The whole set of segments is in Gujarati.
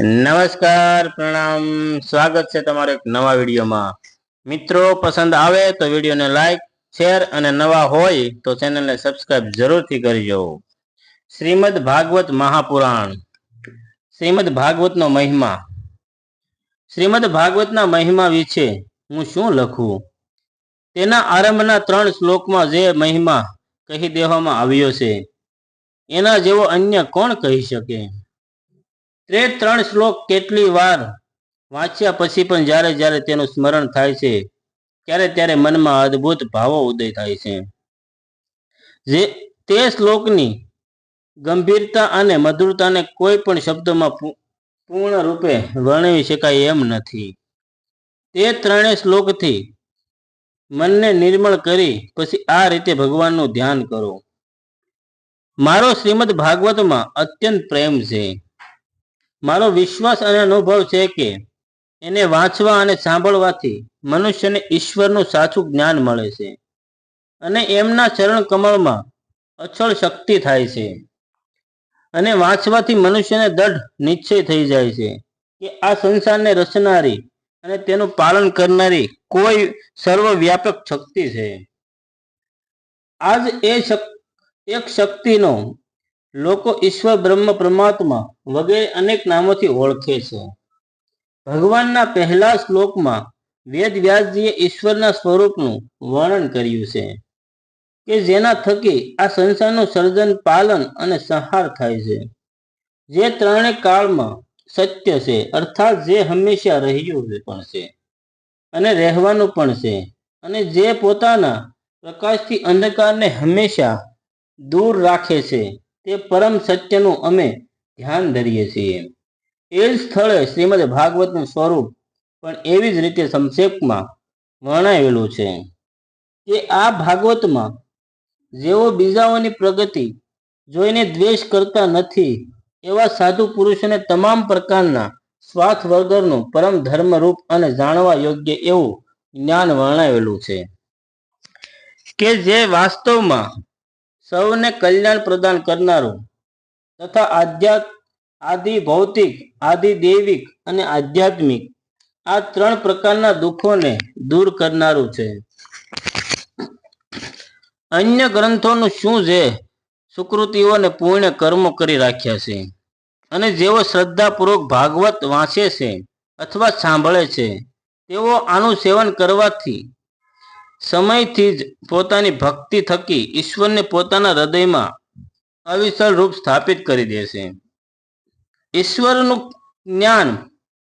નમસ્કાર, પ્રણામ, સ્વાગત છે તમારો એક નવા વિડીયોમાં। મિત્રો પસંદ આવે તો વિડીયોને લાઈક, શેર અને નવા હોય તો ચેનલને સબસ્ક્રાઇબ જરૂરથી કરજો। શ્રીમદ ભાગવત મહાપુરાણ। શ્રીમદ ભાગવતનો મહિમા। શ્રીમદ ભાગવતના મહિમા વિશે હું શું લખું? તેના આરંભના 3 શ્લોકમાં જે મહિમા કહી દેવામાં આવ્યો છે એના જેવો અન્ય કોણ કહી શકે? તે 3 શ્લોક કેટલી વાર વાંચ્યા પછી પણ જ્યારે જ્યારે તેનું સ્મરણ થાય છે ત્યારે ત્યારે મનમાં અદ્ભુત ભાવો ઉદય થાય છે। જે તે શ્લોકની ગંભીરતા અને મધુરતાને કોઈ પણ શબ્દમાં પૂર્ણ રૂપે વર્ણવી શકાય એમ નથી। તે 3 શ્લોકથી મનને નિર્મળ કરી પછી આ રીતે ભગવાનનું ધ્યાન કરો। મારો શ્રીમદ ભાગવતમાં અત્યંત પ્રેમ છે। મારો વિશ્વાસ અને અનુભવ છે કે એને વાંચવા અને સાંભળવાથી મનુષ્યને ઈશ્વરનું સાચું જ્ઞાન મળે છે અને એમના ચરણ કમળમાં અચળ શક્તિ થાય છે। અને વાંચવાથી મનુષ્યને દ્રઢ નિશ્ચય થઈ જાય છે કે આ સંસારને રચનારી અને તેનું પાલન કરનારી કોઈ સર્વવ્યાપક શક્તિ છે। આજ એક શક્તિનો લોકો ઈશ્વર, બ્રહ્મ, પરમાત્મા વગેરે અનેક નામોથી ઓળખે છે। ભગવાનના પહેલા શ્લોકમાં વેદ વ્યાસજીએ ઈશ્વરના સ્વરૂપનું વર્ણન કર્યું છે કે જેના થકી આ સંસારનું સર્જન, પાલન અને સંહાર થાય છે। જે ત્રણેય કાળમાં સત્ય છે, અર્થાત જે હંમેશા રહ્યું પણ છે અને રહેવાનું પણ છે, અને જે પોતાના પ્રકાશથી અંધકારને હંમેશા દૂર રાખે છે, તે પરમ સત્યનું અમે ધ્યાન ધરીએ છીએ। એ જ સ્થળે શ્રીમદ ભાગવતનું સ્વરૂપ પણ એવી જ રીતે સંક્ષેપમાં વર્ણવેલું છે કે આ ભાગવતમાં જેઓ બીજાઓની પ્રગતિ જોઈને દ્વેષ કરતા નથી એવા સાધુ પુરુષોને તમામ પ્રકારના સ્વાર્થ વગરનું પરમ ધર્મરૂપ અને જાણવા યોગ્ય એવું જ્ઞાન વર્ણવેલું છે કે જે વાસ્તવમાં સૌને કલ્યાણ પ્રદાન કરનારું તથા આદિ ભૌતિક, આદિ દૈવિક અને આધ્યાત્મિક આ 3 પ્રકારના દુઃખોને દૂર કરનારું છે। અન્ય ગ્રંથોનું શું જે સુકૃતિઓને પૂર્ણ કર્મો કરી રાખ્યા છે અને જેઓ શ્રદ્ધાપૂર્વક ભાગવત વાંચે છે અથવા સાંભળે છે તેઓ આનું સેવન કરવાથી સમયથી જ પોતાની ભક્તિ થકી ઈશ્વરને પોતાના હૃદયમાં અવિચળ રૂપ સ્થાપિત કરી દે છે। ઈશ્વરનું જ્ઞાન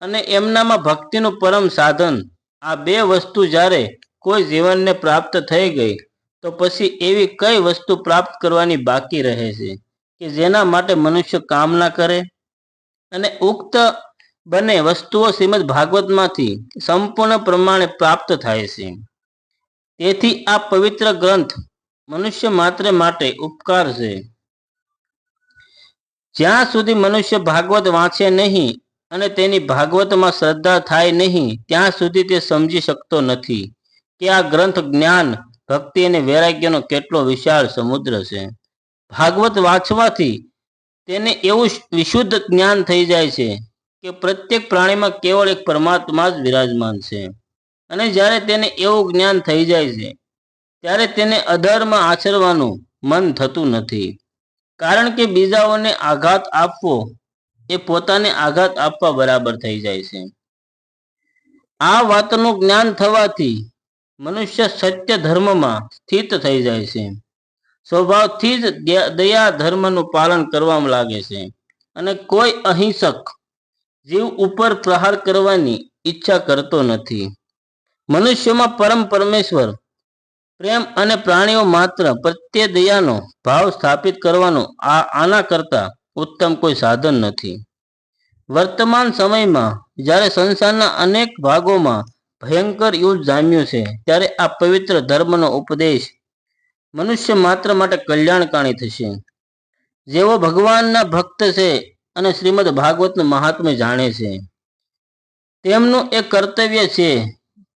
અને એમનામાં ભક્તિનું પરમ સાધન, આ 2 વસ્તુ જ્યારે કોઈ જીવનને પ્રાપ્ત થઈ ગઈ તો પછી એવી કઈ વસ્તુ પ્રાપ્ત કરવાની બાકી રહે છે કે જેના માટે મનુષ્ય કામના કરે? અને ઉક્ત બંને વસ્તુઓ શ્રીમદ ભાગવતમાંથી સંપૂર્ણ પ્રમાણે પ્રાપ્ત થાય છે। તેથી આ પવિત્ર ગ્રંથ મનુષ્ય માત્ર માટે ઉપકાર છે। જ્યાં સુધી મનુષ્ય ભાગવત વાંચે નહીં અને તેની ભાગવતમાં શ્રદ્ધા થાય નહીં ત્યાં સુધી તે સમજી શકતો નથી કે આ ગ્રંથ જ્ઞાન, ભક્તિ અને વૈરાગ્યનો કેટલો વિશાળ સમુદ્ર છે। ભાગવત વાંચવાથી તેને એવું વિશુદ્ધ જ્ઞાન થઈ જાય છે કે પ્રત્યેક પ્રાણીમાં કેવળ એક પરમાત્મા જ વિરાજમાન છે। અને જ્યારે તેને એવું જ્ઞાન થઈ જાય છે ત્યારે તેને અધર્મ આચરવાનું મન થતું નથી, કારણ કે બીજાઓને આઘાત આપવો એ પોતાને આઘાત આપવા બરાબર થઈ જાય છે। આ વાતનું જ્ઞાન થવાથી મનુષ્ય સત્ય ધર્મમાં સ્થિત થઈ જાય છે, સ્વભાવથી જ દયા ધર્મનું પાલન કરવામાં લાગે છે અને કોઈ અહિંસક જીવ ઉપર પ્રહાર કરવાની ઈચ્છા કરતો નથી। મનુષ્યમાં પરમ પરમેશ્વર પ્રેમ અને પ્રાણીઓ માત્ર પ્રત્યે દયાનો ભાવ સ્થાપિત કરવાનું આના કરતા ઉત્તમ કોઈ સાધન નથી। વર્તમાન સમયમાં જ્યારે સંસારના અનેક ભાગોમાં ભયંકર યુદ્ધ જામ્યું છે ત્યારે આ પવિત્ર ધર્મનો ઉપદેશ મનુષ્ય માત્ર માટે કલ્યાણકારી થશે। જેઓ ભગવાનના ભક્ત છે અને શ્રીમદ ભાગવતનું મહાત્મ્ય જાણે છે તેમનું એક કર્તવ્ય છે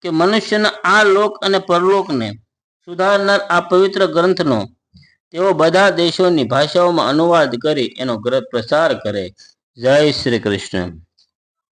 કે મનુષ્યના આ લોક અને પરલોકને સુધારનાર આ પવિત્ર ગ્રંથનો તેઓ બધા દેશોની ભાષાઓમાં અનુવાદ કરી એનો પ્રસાર કરે। જય શ્રી કૃષ્ણ।